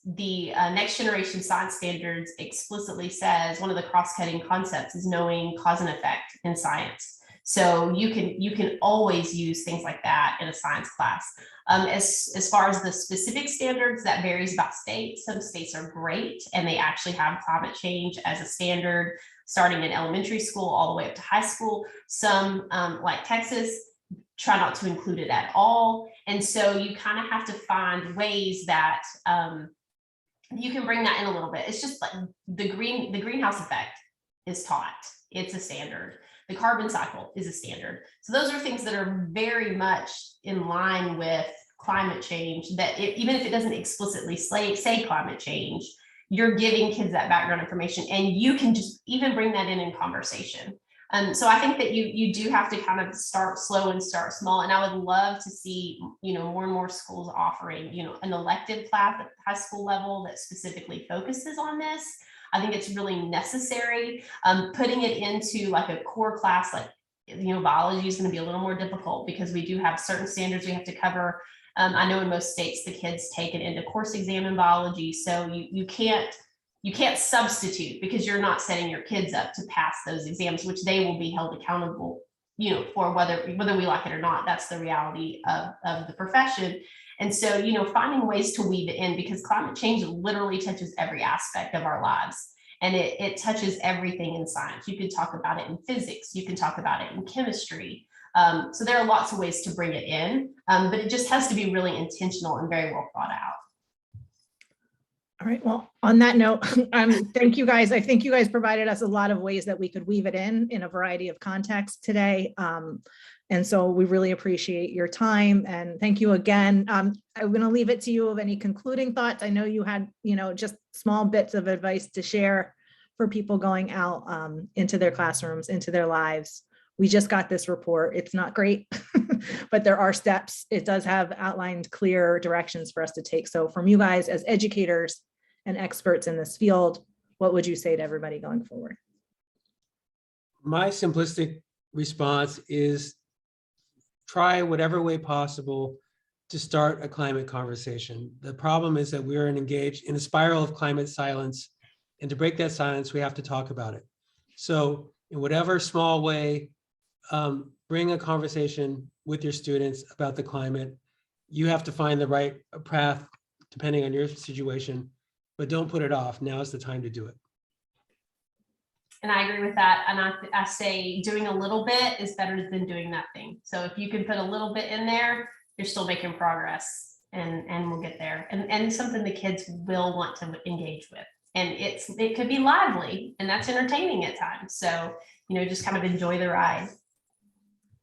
The Next Generation Science Standards explicitly says one of the cross-cutting concepts is knowing cause and effect in science. So you can always use things like that in a science class. As far as the specific standards, that varies by state. Some states are great and they actually have climate change as a standard starting in elementary school all the way up to high school. Some, like Texas, try not to include it at all. And so you kind of have to find ways that you can bring that in a little bit. It's just like the greenhouse effect is taught. It's a standard. The carbon cycle is a standard. So those are things that are very much in line with climate change, that even if it doesn't explicitly say climate change, you're giving kids that background information, and you can just even bring that in conversation. So I think that you do have to kind of start slow and start small. And I would love to see, more and more schools offering, an elective class at the high school level that specifically focuses on this. I think it's really necessary. Putting it into like a core class, like, biology is going to be a little more difficult because we do have certain standards we have to cover. I know in most states, the kids take an end of course exam in biology. So you can't substitute because you're not setting your kids up to pass those exams, which they will be held accountable, for whether we like it or not. That's the reality of the profession. And so, finding ways to weave it in, because climate change literally touches every aspect of our lives. And it touches everything in science. You can talk about it in physics. You can talk about it in chemistry. So there are lots of ways to bring it in, but it just has to be really intentional and very well thought out. All right, well, on that note, thank you guys. I think you guys provided us a lot of ways that we could weave it in a variety of contexts today. And so we really appreciate your time, and thank you again. I'm going to leave it to you of any concluding thoughts. I know you had, just small bits of advice to share for people going out into their classrooms, into their lives. We just got this report. It's not great, but there are steps. It does have outlined clear directions for us to take. So from you guys as educators and experts in this field, what would you say to everybody going forward? My simplistic response is try whatever way possible to start a climate conversation. The problem is that we're engaged in a spiral of climate silence, and to break that silence, we have to talk about it. So in whatever small way, bring a conversation with your students about the climate. You have to find the right path depending on your situation, but don't put it off. Now is the time to do it. And I agree with that. And I say doing a little bit is better than doing nothing. So if you can put a little bit in there, you're still making progress, and we'll get there. And something the kids will want to engage with. And it could be lively, and that's entertaining at times. So, just kind of enjoy the ride.